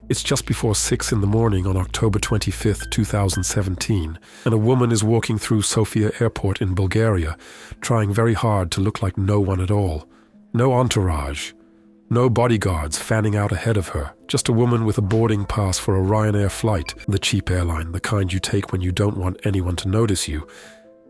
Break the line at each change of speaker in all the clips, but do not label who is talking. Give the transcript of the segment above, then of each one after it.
It's just before 6 in the morning on October 25th, 2017, and a woman is walking through Sofia Airport in Bulgaria, trying very hard to look like no one at all. No entourage. No bodyguards fanning out ahead of her. Just a woman with a boarding pass for a Ryanair flight, the cheap airline, the kind you take when you don't want anyone to notice you,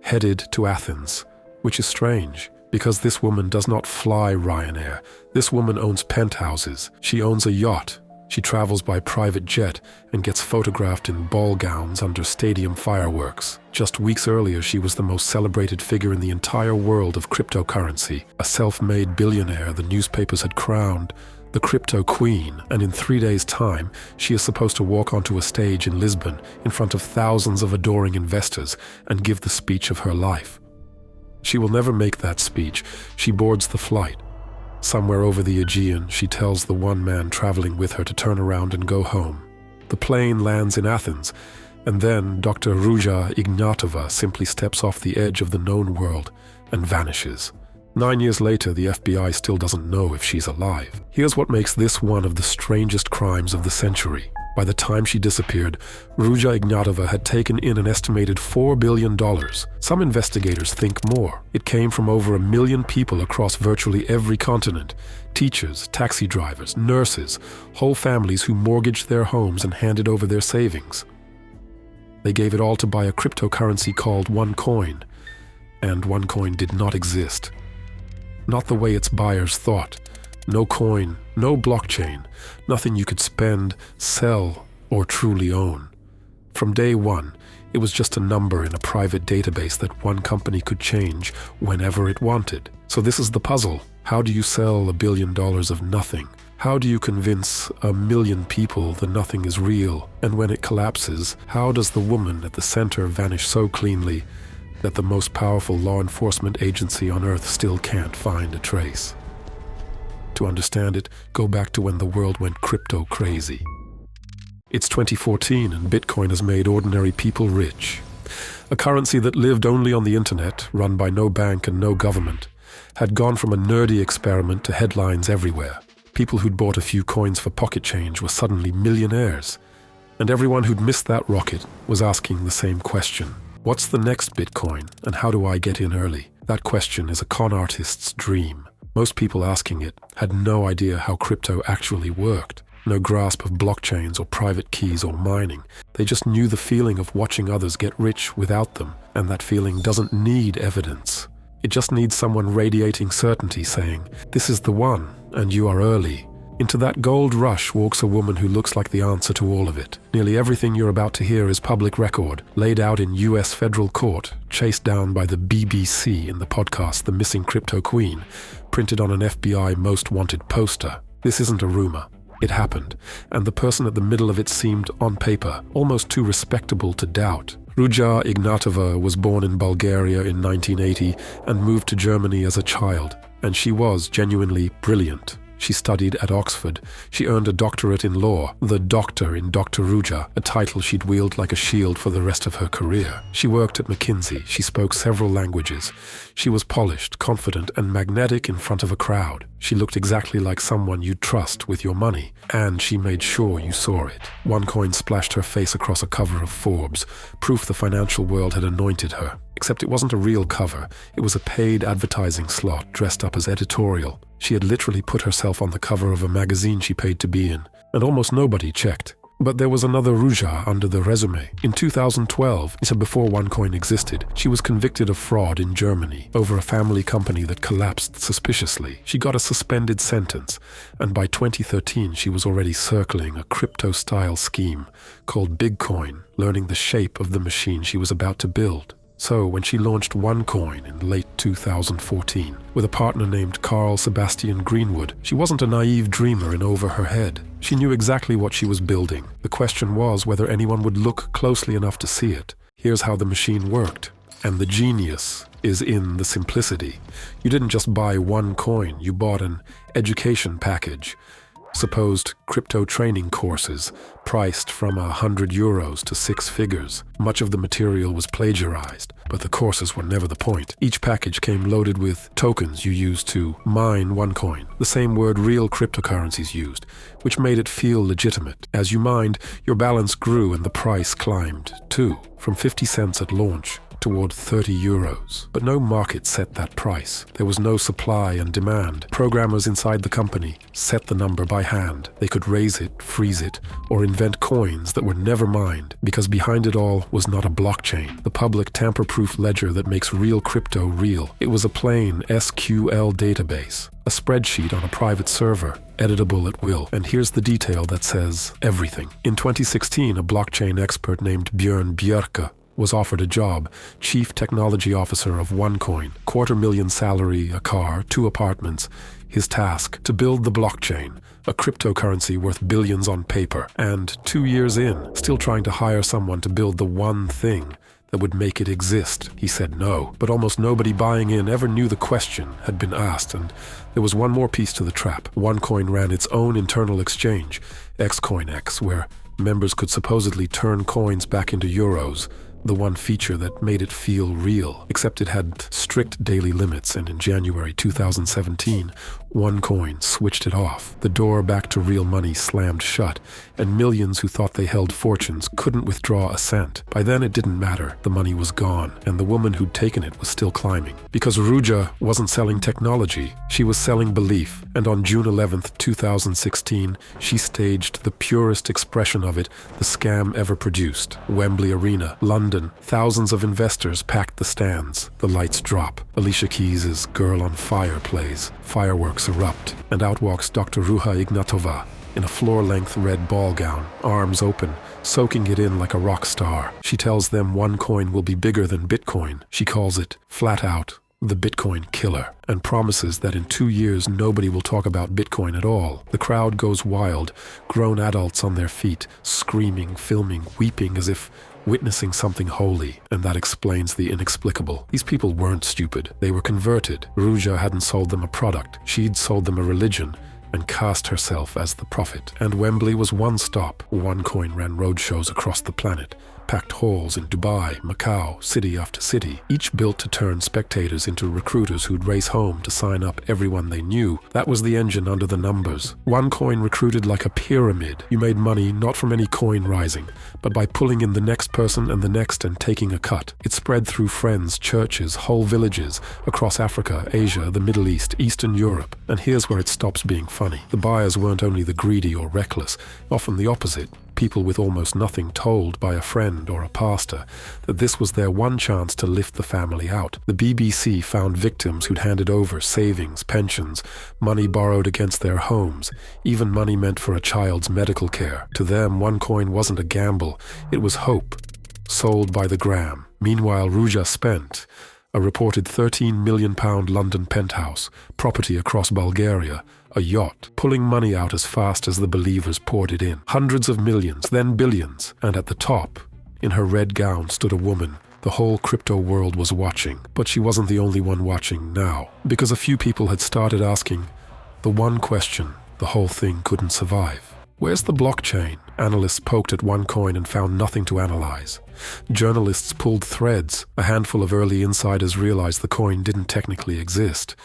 headed to Athens. Which is strange, because this woman does not fly Ryanair. This woman owns penthouses. She owns a yacht. She travels by private jet and gets photographed in ball gowns under stadium fireworks. Just weeks earlier, she was the most celebrated figure in the entire world of cryptocurrency. A self-made billionaire the newspapers had crowned the crypto queen, and in 3 days' time, she is supposed to walk onto a stage in Lisbon in front of thousands of adoring investors and give the speech of her life. She will never make that speech. She boards the flight. Somewhere over the Aegean, she tells the one man traveling with her to turn around and go home. The plane lands in Athens, and then Dr. Ruja Ignatova simply steps off the edge of the known world and vanishes. 9 years later, the FBI still doesn't know if she's alive. Here's what makes this one of the strangest crimes of the century. By the time she disappeared, Ruja Ignatova had taken in an estimated $4 billion. Some investigators think more. It came from over 1 million people across virtually every continent. Teachers, taxi drivers, nurses, whole families who mortgaged their homes and handed over their savings. They gave it all to buy a cryptocurrency called OneCoin. And OneCoin did not exist. Not the way its buyers thought. No coin, no blockchain, nothing you could spend, sell, or truly own. From day one, it was just a number in a private database that one company could change whenever it wanted. So this is the puzzle. How do you sell $1 billion of nothing? How do you convince 1 million people that nothing is real? And when it collapses, how does the woman at the center vanish so cleanly that the most powerful law enforcement agency on Earth still can't find a trace? To understand it, go back to when the world went crypto crazy. It's 2014 and Bitcoin has made ordinary people rich. A currency that lived only on the internet, run by no bank and no government, had gone from a nerdy experiment to headlines everywhere. People who'd bought a few coins for pocket change were suddenly millionaires. And everyone who'd missed that rocket was asking the same question. What's the next Bitcoin and how do I get in early? That question is a con artist's dream. Most people asking it had no idea how crypto actually worked, no grasp of blockchains or private keys or mining. They just knew the feeling of watching others get rich without them, and that feeling doesn't need evidence. It just needs someone radiating certainty saying, "This is the one, and you are early." Into that gold rush walks a woman who looks like the answer to all of it. Nearly everything you're about to hear is public record, laid out in US federal court, chased down by the BBC in the podcast The Missing Crypto Queen, printed on an FBI most wanted poster. This isn't a rumor. It happened, and the person at the middle of it seemed, on paper, almost too respectable to doubt. Ruja Ignatova was born in Bulgaria in 1980 and moved to Germany as a child, and she was genuinely brilliant. She studied at Oxford. She earned a doctorate in law, the doctor in Dr. Ruja, a title she'd wield like a shield for the rest of her career. She worked at McKinsey. She spoke several languages. She was polished, confident, and magnetic in front of a crowd. She looked exactly like someone you'd trust with your money, and she made sure you saw it. OneCoin splashed her face across a cover of Forbes, proof the financial world had anointed her. Except it wasn't a real cover. It was a paid advertising slot dressed up as editorial. She had literally put herself on the cover of a magazine she paid to be in, and almost nobody checked. But there was another Ruja under the resume. In 2012, so before OneCoin existed, she was convicted of fraud in Germany over a family company that collapsed suspiciously. She got a suspended sentence, and by 2013 she was already circling a crypto-style scheme called Bitcoin, learning the shape of the machine she was about to build. So when she launched OneCoin in late 2014 with a partner named Carl Sebastian Greenwood, she wasn't a naive dreamer in over her head. She knew exactly what she was building. The question was whether anyone would look closely enough to see it. Here's how the machine worked. And the genius is in the simplicity. You didn't just buy one coin, you bought an education package. supposed crypto training courses priced from €100 to six figures. Much of the material was plagiarized, but the courses were never the point. Each package came loaded with tokens you used to mine OneCoin, the same word real cryptocurrencies used, which made it feel legitimate. As you mined, your balance grew and the price climbed too, from 50 cents at launch toward €30. But no market set that price. There was no supply and demand. Programmers inside the company set the number by hand. They could raise it, freeze it, or invent coins that were never mined, because behind it all was not a blockchain, the public tamper-proof ledger that makes real crypto real. It was a plain SQL database, a spreadsheet on a private server, editable at will. And here's the detail that says everything. In 2016, a blockchain expert named Björn Bjerke was offered a job, chief technology officer of OneCoin, $250,000 salary, a car, 2 apartments. His task, to build the blockchain, a cryptocurrency worth billions on paper. And 2 years in, still trying to hire someone to build the one thing that would make it exist. He said no, but almost nobody buying in ever knew the question had been asked, and there was one more piece to the trap. OneCoin ran its own internal exchange, XCoinX, where members could supposedly turn coins back into euros, the one feature that made it feel real, except it had strict daily limits, and in January 2017, OneCoin switched it off. The door back to real money slammed shut, and millions who thought they held fortunes couldn't withdraw a cent. By then it didn't matter, the money was gone, and the woman who'd taken it was still climbing. Because Ruja wasn't selling technology, she was selling belief, and on June 11th, 2016, she staged the purest expression of it the scam ever produced. Wembley Arena, London. Thousands of investors packed the stands. The lights drop. Alicia Keys' Girl on Fire plays. Fireworks erupt. And out walks Dr. Ruja Ignatova in a floor-length red ball gown, arms open, soaking it in like a rock star. She tells them OneCoin will be bigger than Bitcoin. She calls it, flat out, the Bitcoin killer, and promises that in 2 years nobody will talk about Bitcoin at all. The crowd goes wild, grown adults on their feet, screaming, filming, weeping as if witnessing something holy, and that explains the inexplicable. These people weren't stupid. They were converted. Ruja hadn't sold them a product. She'd sold them a religion and cast herself as the prophet. And Wembley was one stop. OneCoin ran roadshows across the planet, packed halls in Dubai, Macau, city after city, each built to turn spectators into recruiters who'd race home to sign up everyone they knew. That was the engine under the numbers. OneCoin recruited like a pyramid. You made money not from any coin rising, but by pulling in the next person and the next and taking a cut. It spread through friends, churches, whole villages, across Africa, Asia, the Middle East, Eastern Europe. And here's where it stops being funny. The buyers weren't only the greedy or reckless, often the opposite. People with almost nothing told by a friend or a pastor that this was their one chance to lift the family out. The BBC found victims who'd handed over savings, pensions, money borrowed against their homes, even money meant for a child's medical care. To them, OneCoin wasn't a gamble, it was hope, sold by the gram. Meanwhile, Ruja spent a reported £13 million London penthouse, property across Bulgaria, a yacht, pulling money out as fast as the believers poured it in. Hundreds of millions, then billions. And at the top, in her red gown, stood a woman. The whole crypto world was watching. But she wasn't the only one watching now, because a few people had started asking the one question the whole thing couldn't survive. Where's the blockchain? Analysts poked at OneCoin and found nothing to analyze. Journalists pulled threads. A handful of early insiders realized the coin didn't technically exist.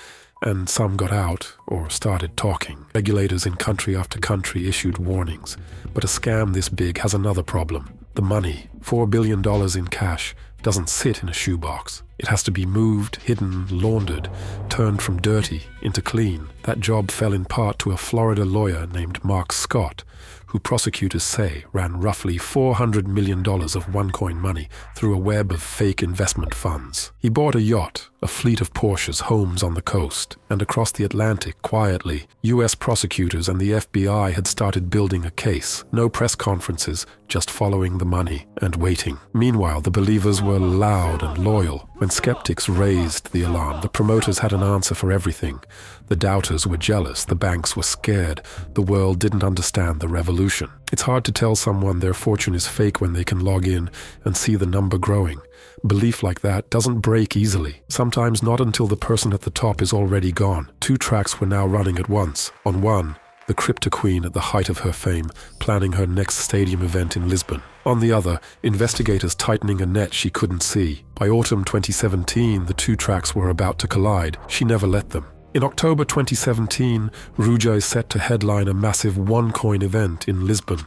And some got out, or started talking. Regulators in country after country issued warnings. But a scam this big has another problem. The money, $4 billion in cash, doesn't sit in a shoebox. It has to be moved, hidden, laundered, turned from dirty into clean. That job fell in part to a Florida lawyer named Mark Scott, who prosecutors say ran roughly $400 million of OneCoin money through a web of fake investment funds. He bought a yacht, a fleet of Porsches, homes on the coast, and across the Atlantic, quietly, US prosecutors and the FBI had started building a case. No press conferences, just following the money and waiting. Meanwhile, the believers were loud and loyal. When skeptics raised the alarm, the promoters had an answer for everything. The doubters were jealous, the banks were scared, the world didn't understand the revolution. It's hard to tell someone their fortune is fake when they can log in and see the number growing. Belief like that doesn't break easily, sometimes not until the person at the top is already gone. 2 tracks were now running at once. On one, the Cryptoqueen at the height of her fame, planning her next stadium event in Lisbon. On the other, investigators tightening a net she couldn't see. By autumn 2017, the two tracks were about to collide. She never let them. In October 2017, Ruja is set to headline a massive OneCoin event in Lisbon.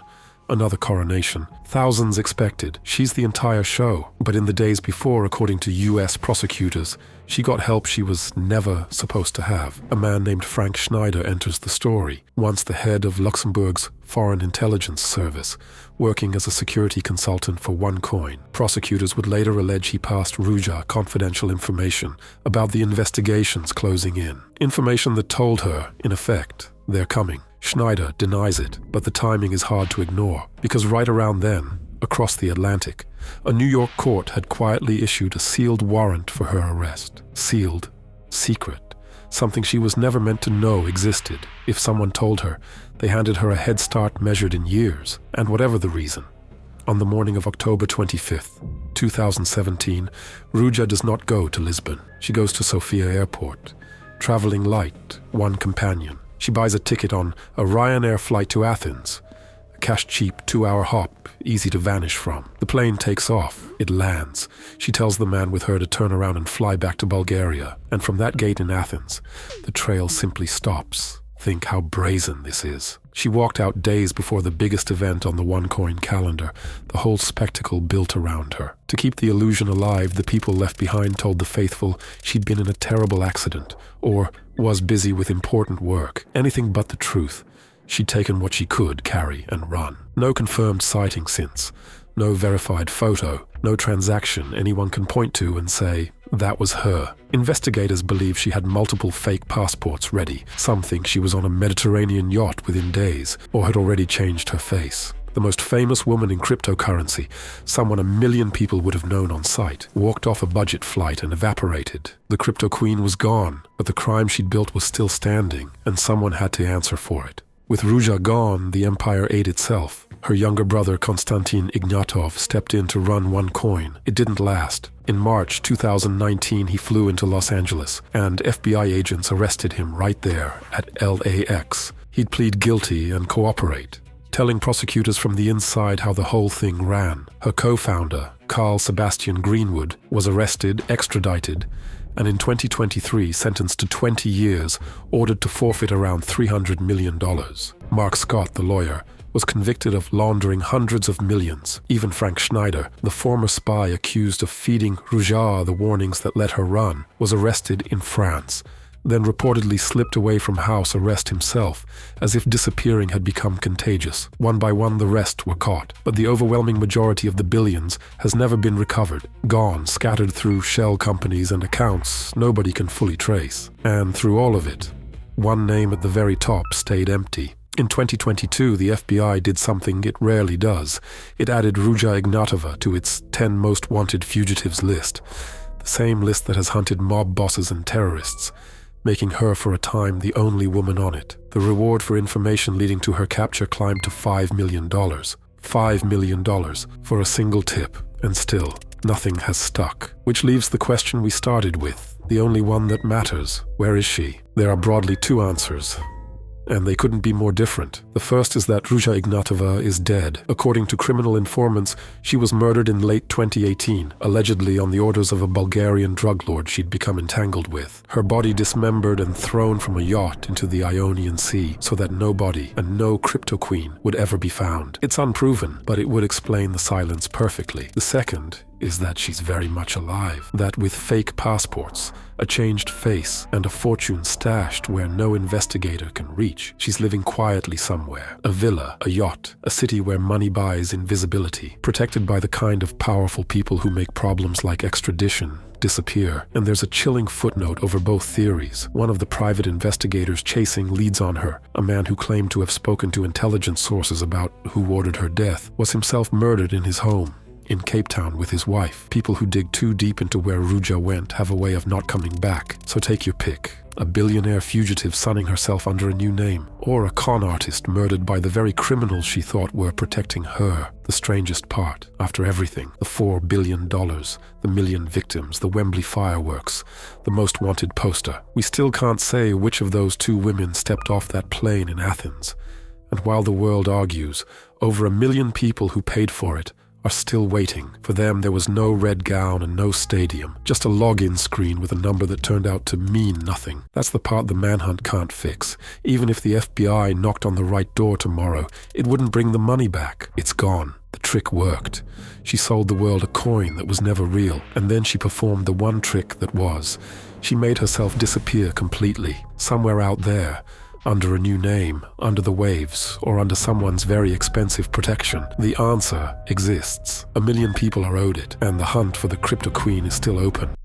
Another coronation. Thousands expected. She's the entire show. But in the days before, according to US prosecutors, she got help she was never supposed to have. A man named Frank Schneider enters the story, once the head of Luxembourg's Foreign Intelligence Service, working as a security consultant for OneCoin. Prosecutors would later allege he passed Ruja confidential information about the investigations closing in. Information that told her, in effect, they're coming. Schneider denies it, but the timing is hard to ignore, because right around then, across the Atlantic, a New York court had quietly issued a sealed warrant for her arrest. Sealed, secret, something she was never meant to know existed. If someone told her, they handed her a head start measured in years. And whatever the reason, on the morning of October 25th, 2017, Ruja does not go to Lisbon. She goes to Sofia Airport, traveling light, one companion. She buys a ticket on a Ryanair flight to Athens, a cash-cheap 2-hour hop, easy to vanish from. The plane takes off. It lands. She tells the man with her to turn around and fly back to Bulgaria. And from that gate in Athens, the trail simply stops. Think how brazen this is. She walked out days before the biggest event on the OneCoin calendar, the whole spectacle built around her. To keep the illusion alive, the people left behind told the faithful she'd been in a terrible accident, or was busy with important work. Anything but the truth. She'd taken what she could carry and run. No confirmed sighting since. No verified photo. No transaction anyone can point to and say, that was her. Investigators believe she had multiple fake passports ready. Some think she was on a Mediterranean yacht within days, or had already changed her face. The most famous woman in cryptocurrency, someone 1 million people would have known on sight, walked off a budget flight and evaporated. The Cryptoqueen was gone, but the crime she'd built was still standing, and someone had to answer for it. With Ruja gone, the empire ate itself. Her younger brother Konstantin Ignatov stepped in to run OneCoin. It didn't last. In March 2019, he flew into Los Angeles, and FBI agents arrested him right there at LAX. He'd plead guilty and cooperate, telling prosecutors from the inside how the whole thing ran. Her co-founder, Carl Sebastian Greenwood, was arrested, extradited, and in 2023 sentenced to 20 years, ordered to forfeit around $300 million. Mark Scott, the lawyer, was convicted of laundering hundreds of millions. Even Frank Schneider, the former spy accused of feeding Ruja the warnings that let her run, was arrested in France, then reportedly slipped away from house arrest himself, as if disappearing had become contagious. One by one, the rest were caught, but the overwhelming majority of the billions has never been recovered, gone, scattered through shell companies and accounts nobody can fully trace. And through all of it, one name at the very top stayed empty. In 2022, the FBI did something it rarely does. It added Ruja Ignatova to its 10 most wanted fugitives list, the same list that has hunted mob bosses and terrorists, making her for a time the only woman on it. The reward for information leading to her capture climbed to $5 million. $5 million for a single tip, and still, nothing has stuck. Which leaves the question we started with, the only one that matters. Where is she? There are broadly two answers, and they couldn't be more different. The first is that Ruja Ignatova is dead. According to criminal informants, she was murdered in late 2018, allegedly on the orders of a Bulgarian drug lord she'd become entangled with. Her body dismembered and thrown from a yacht into the Ionian Sea, so that no body and no Cryptoqueen would ever be found. It's unproven, but it would explain the silence perfectly. The second is that she's very much alive. That with fake passports, a changed face, and a fortune stashed where no investigator can reach, she's living quietly somewhere. A villa, a yacht, a city where money buys invisibility, protected by the kind of powerful people who make problems like extradition disappear. And there's a chilling footnote over both theories. One of the private investigators chasing leads on her, a man who claimed to have spoken to intelligence sources about who ordered her death, was himself murdered in his home. in Cape Town with his wife. People who dig too deep into where Ruja went have a way of not coming back, so take your pick. A billionaire fugitive sunning herself under a new name, or a con artist murdered by the very criminals she thought were protecting her. The strangest part, after everything, the $4 billion, the million victims, the Wembley fireworks, the most wanted poster, we still can't say which of those two women stepped off that plane in Athens. And while the world argues, over 1 million people who paid for it are still waiting. For them, there was no red gown and no stadium, just a login screen with a number that turned out to mean nothing. That's the part the manhunt can't fix. Even if the FBI knocked on the right door tomorrow, it wouldn't bring the money back. It's gone. The trick worked. She sold the world a coin that was never real, and then she performed the one trick that was. She made herself disappear completely, somewhere out there, under a new name, under the waves, or under someone's very expensive protection. The answer exists. 1 million people are owed it, and the hunt for the Crypto Queen is still open.